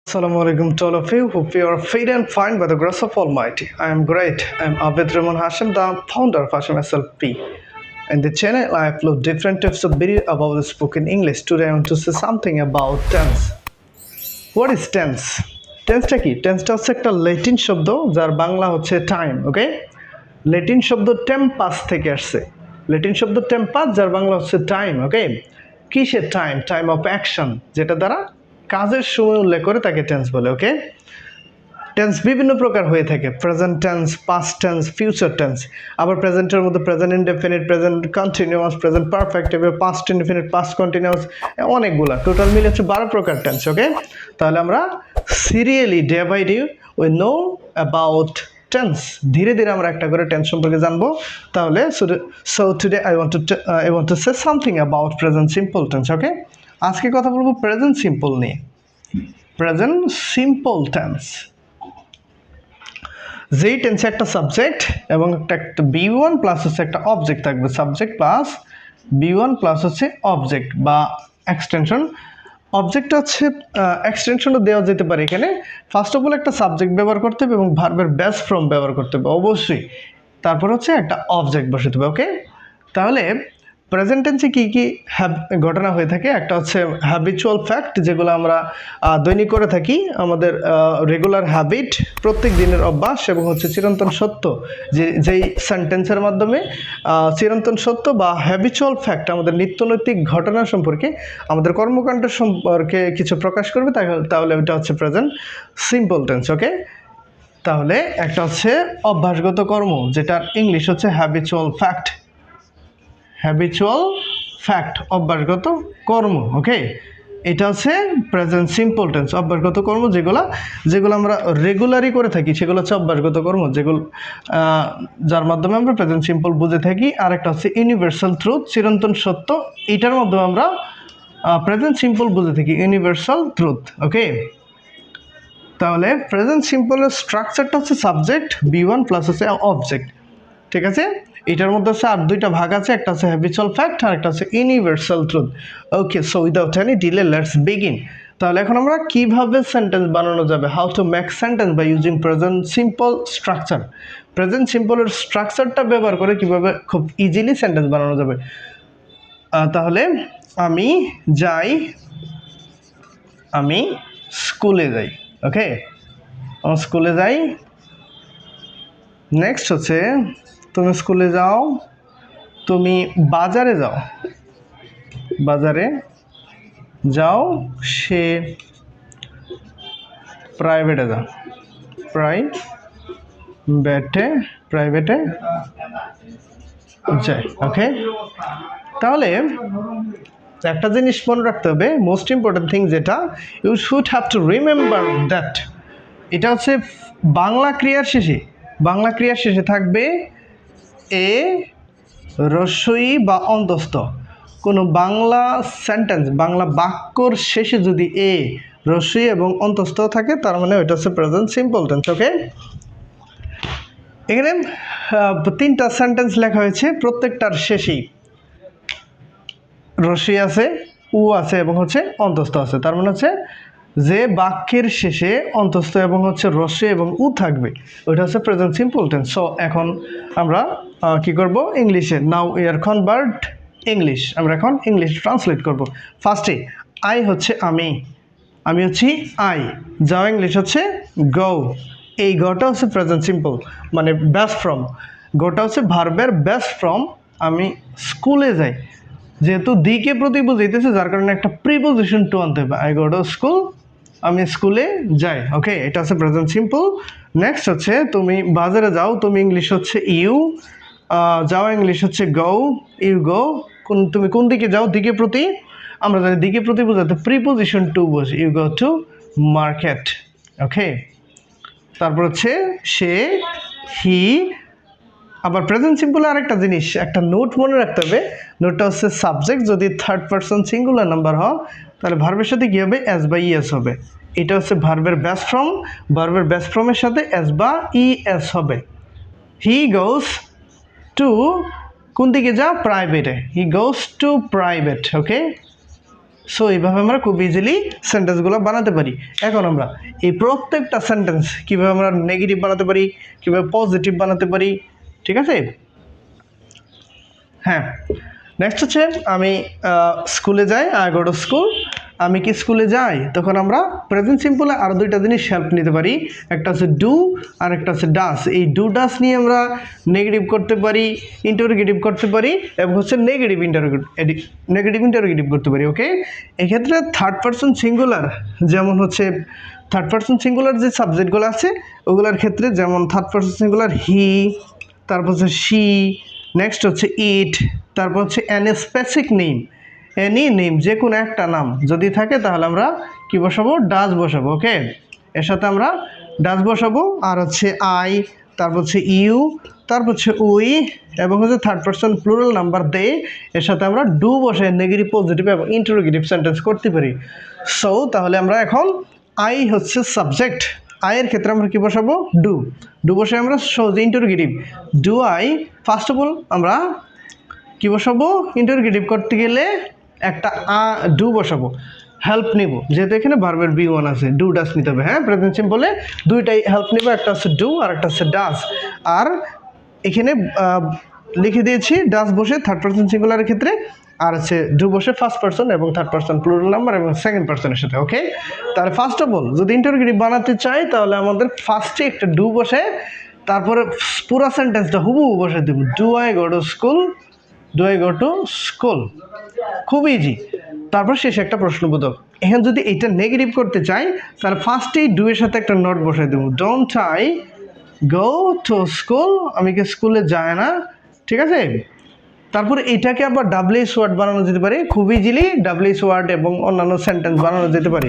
Assalamu alaikum to all of you. Hope you are fit and fine by the grace of Almighty. I am great. I am Abid Rahman Hashem, the founder of hashemslp. In the channel, I upload different types of video about the spoken English. Today, I want to say something about tense. What is tense? টেন্সটা কি? টেন্সটা হচ্ছে একটা Latin শব্দ যার বাংলা হচ্ছে time. ওকে, Latin শব্দ tempus থেকে আসছে। Latin শব্দ টেম্পাস যার বাংলা হচ্ছে টাইম। ওকে, কিসের টাইম? টাইম অফ অ্যাকশন, যেটা দ্বারা কাজের সময় উল্লেখ করে তাকে টেন্স বলে। ওকে, টেন্স বিভিন্ন প্রকার হয়ে থাকে, present tense, past tense, future tense. আবার প্রেজেন্টের মধ্যে present indefinite, present continuous, present perfect, এবার পাস্ট ইনডেফিনিট, পাস্ট কন্টিনিউয়াস, অনেকগুলা, টোটাল মিলে হচ্ছে 12 প্রকার টেন্স। ওকে, তাহলে আমরা serially day by day we know about tense, ধীরে ধীরে আমরা একটা করে টেন্স সম্পর্কে জানবো। তাহলে so today I want to say something about present simple tense. Okay, আজকে কথা বলবো প্রেজেন্ট সিম্পল নিয়ে। প্রেজেন্ট সিম্পল টেন্স, যেই টেন্সে একটা সাবজেক্ট এবং একটা বি1 প্লাস হচ্ছে একটা অবজেক্ট থাকবে। সাবজেক্ট প্লাস বি1 প্লাস হচ্ছে অবজেক্ট বা এক্সটেনশন। অবজেক্টটা হচ্ছে এক্সটেনশনও দেওয়া যেতে পারে। এখানে ফার্স্ট অফ অল একটা সাবজেক্ট ব্যবহার করতে হবে এবং ভার্বের বেস ফর্ম ব্যবহার করতে হবে অবশ্যই। তারপর হচ্ছে একটা অবজেক্ট বসাতে হবে। ওকে, তাহলে প্রেজেন্ট টেন্সে কী কী ঘটনা হয়ে থাকে? একটা হচ্ছে হ্যাবিচুয়াল ফ্যাক্ট, যেগুলো আমরা দৈনিক করে থাকি, আমাদের রেগুলার হ্যাবিট, প্রত্যেক দিনের অভ্যাস, এবং হচ্ছে চিরন্তন সত্য, যেই সেন্টেন্সের মাধ্যমে চিরন্তন সত্য বা হ্যাবিচুয়াল ফ্যাক্ট আমাদের নিত্যনৈতিক ঘটনা সম্পর্কে, আমাদের কর্মকাণ্ড সম্পর্কে কিছু প্রকাশ করবে, তাহলে ওটা হচ্ছে প্রেজেন্ট সিম্পল টেন্স। ওকে, তাহলে একটা হচ্ছে অভ্যাসগত কর্ম, যেটার ইংলিশ হচ্ছে হ্যাবিচুয়াল ফ্যাক্ট। হ্যাবিচুয়াল ফ্যাক্ট, অভ্যাসগত কর্ম। ওকে, এটা হচ্ছে প্রেজেন্ট সিম্পল টেন্স। অভ্যাসগত কর্ম যেগুলো আমরা রেগুলারই করে থাকি, সেগুলো হচ্ছে অভ্যাসগত কর্ম, যেগুলো যার মাধ্যমে আমরা প্রেজেন্ট সিম্পল বুঝে থাকি। আর একটা হচ্ছে ইউনিভার্সাল ট্রুথ, চিরন্তন সত্য, এটার মাধ্যমে আমরা প্রেজেন্ট সিম্পল বুঝে থাকি, ইউনিভার্সাল ট্রুথ। ওকে, তাহলে প্রেজেন্ট সিম্পলের স্ট্রাকচারটা হচ্ছে সাবজেক্ট বি1 প্লাস হচ্ছে অবজেক্ট। ঠিক আছে, এটার মধ্যে হচ্ছে আর দুইটা ভাগ আছে, একটা হচ্ছে হ্যাবিচুয়াল ফ্যাক্ট আর একটা হচ্ছে universal truth. Okay, so without any delay let's begin. তাহলে এখন আমরা কিভাবে সেন্টেন্স বানানো যাবে, how to make sentence by using present simple structure. Present সিম্পলের স্ট্রাকচারটা ব্যবহার করে কিভাবে খুব ইজিলি সেন্টেন্স বানানো যাবে। তাহলে আমি যাই, আমি স্কুলে যাই। ওকে, স্কুলে যাই। নেক্সট হচ্ছে তুমি স্কুলে যাও, তুমি বাজারে যাও, বাজারে যাও, সে প্রাইভেটে যাও, প্রাইভেটে যায়। ওকে, তাহলে একটা জিনিস মনে রাখতে হবে, মোস্ট ইম্পর্টেন্ট থিং, যেটা you should have to remember that, এটা হচ্ছে বাংলা ক্রিয়ার শেষে থাকবে এ, রস্বই বা অন্তস্থ। কোনো বাংলা সেন্টেন্স, বাংলা বাক্যর শেষে যদি এ, রস্বই এবং অন্তস্থ থাকে, তার মানে ওইটা হচ্ছে প্রেজেন্ট সিম্পল টেন্স। ওকে, এখানে 3টা সেন্টেন্স লেখা হয়েছে, প্রত্যেকটার শেষেই রস্বই আছে, উ আছে এবং হচ্ছে অন্তস্থ আছে। তার মানে হচ্ছে যে বাক্যের শেষে অন্তস্থ এবং হচ্ছে রস্বই এবং উ থাকবে, ওইটা হচ্ছে প্রেজেন্ট সিম্পল টেন্স। সো এখন আমরা কি করব, ইংলিশে now we are convert English, আমরা এখন ইংলিশ ট্রান্সলেট করব। ফার্স্টে আই হচ্ছে আমি হচ্ছি আই, যাও ইংলিশ হচ্ছে গো। এই গটা হচ্ছে প্রেজেন্ট সিম্পল, মানে বেস ফ্রম। গোটা হচ্ছে ভার্বের বেস ফ্রম। আমি স্কুলে যাই, যেহেতু দিকে প্রতি বুঝাইতেছে, যার কারণে একটা প্রিপোজিশন টু আনতে হবে। আই গো টু স্কুল, আমি স্কুলে যাই। ওকে, এটা হচ্ছে প্রেজেন্ট সিম্পল। নেক্সট হচ্ছে তুমি বাজারে যাও, তুমি ইংলিশ হচ্ছে ইউ, যাও ইংলিশ হচ্ছে গো, ইউ গো। তুমি কোন দিকে যাও, দিকে প্রতি, আমরা জানি দিকে প্রতি বোঝাতে প্রিপোজিশন টু বসে, ইউ গো টু মার্কেট। ওকে, তারপর হচ্ছে সে, হি। আবার প্রেজেন্ট সিম্পলে আরেকটা জিনিস, একটা নোট মনে রাখতে হবে। নোটটা হচ্ছে সাবজেক্ট যদি থার্ড পারসন সিঙ্গুলার নাম্বার হয়, তাহলে ভার্বের সাথে কী হবে, এস বা ইএস হবে। এটা হচ্ছে ভার্বের বেস ফর্ম, ভার্বের বেস ফর্মের সাথে এস বা ইএস হবে। হি গোস টু, কোন দিকে যা, প্রাইভেটে, he goes to private. Okay, so এইভাবে আমরা খুব ইজিলি সেন্টেন্সগুলো বানাতে পারি। এখন আমরা এই প্রত্যেকটা সেন্টেন্স কীভাবে আমরা নেগেটিভ বানাতে পারি, কীভাবে পজিটিভ বানাতে পারি, ঠিক আছে? হ্যাঁ, নেক্সট হচ্ছে আমি স্কুলে যাই, আই গো টু স্কুল। আমি কি স্কুলে যাই? তখন আমরা প্রেজেন্ট সিম্পলে আরও দুইটা জিনিস হেল্প নিতে পারি, একটা হচ্ছে ডু আর একটা হচ্ছে ডাস। এই ডু ডাস নিয়ে আমরা নেগেটিভ করতে পারি, ইন্টারোগেটিভ করতে পারি এবং হচ্ছে নেগেটিভ ইন্টারোগেটিভ করতে পারি। ওকে, এক্ষেত্রে থার্ড পারসন সিঙ্গুলার, যেমন হচ্ছে থার্ড পারসন সিঙ্গুলার যে সাবজেক্টগুলো আছে ওগুলোর ক্ষেত্রে, যেমন থার্ড পারসন সিঙ্গুলার হি, তারপর হচ্ছে শি, নেক্সট হচ্ছে ইট, তারপর হচ্ছে an specific name, any name, যে কোনো একটা নাম যদি থাকে তাহলে আমরা কি বসাবো? ডাজ বসাবো। ওকে, এর সাথে আমরা ডাজ বসাবো। আর হচ্ছে আই, তারপর হচ্ছে ইউ, তারপর হচ্ছে উই এবং হচ্ছে থার্ড পারসন প্লুরাল নাম্বার দে, এর সাথে আমরা ডু বসে নেগেটিভ, পজিটিভ এবং ইন্টারোগেটিভ সেন্টেন্স করতে পারি। সো তাহলে আমরা এখন আই হচ্ছে সাবজেক্ট, আয়ের ক্ষেত্রে আমরা কি বসাবো? ডু। ডু বসে আমরা সহজে interrogative, do I. First of all আমরা কি বসাবো? ইন্টারোগেটিভ করতে গেলে একটা ডু বসাবো, হেল্প নিব, যেহেতু এখানে ভার্বের B1 আছে, ডু ডাস নিতে হবে। হ্যাঁ, প্রেজেন্ট সিম্পলে দুইটাই হেল্প নিব, একটা হচ্ছে ডু আর একটা হচ্ছে ডাস। আর এখানে লিখে দিয়েছি ডাস বসে থার্ড পারসন সিঙ্গুলারের ক্ষেত্রে, আর হচ্ছে ডু বসে ফার্স্ট পারসন এবং থার্ড পারসন প্লুরাল নাম্বার এবং সেকেন্ড পারসনের সাথে। ওকে, তাহলে ফার্স্ট অফ অল যদি ইন্টারোগেটিভ বানাতে চাই তাহলে আমাদের ফার্স্টে একটা ডু বসে, তারপরে পুরো সেন্টেন্সটা হুবহু বসে দেব, do I go to school, do I go to school. খুব ইজি। তারপর শেষে একটা প্রশ্নবোধক। এখানে যদি এটা নেগেটিভ করতে চাই তাহলে ফার্স্টেই ডু এর সাথে একটা নট বসাই দেবো, don't I go to school, আমি কি স্কুলে যাই না, ঠিক আছে? তারপর এটাকে আবার ডাব্লিউএস ওয়ার্ড বানানো যেতে পারে, খুব ইজিলি ডাব্লিউএস ওয়ার্ড এবং অন্যান্য সেন্টেন্স বানানো যেতে পারে।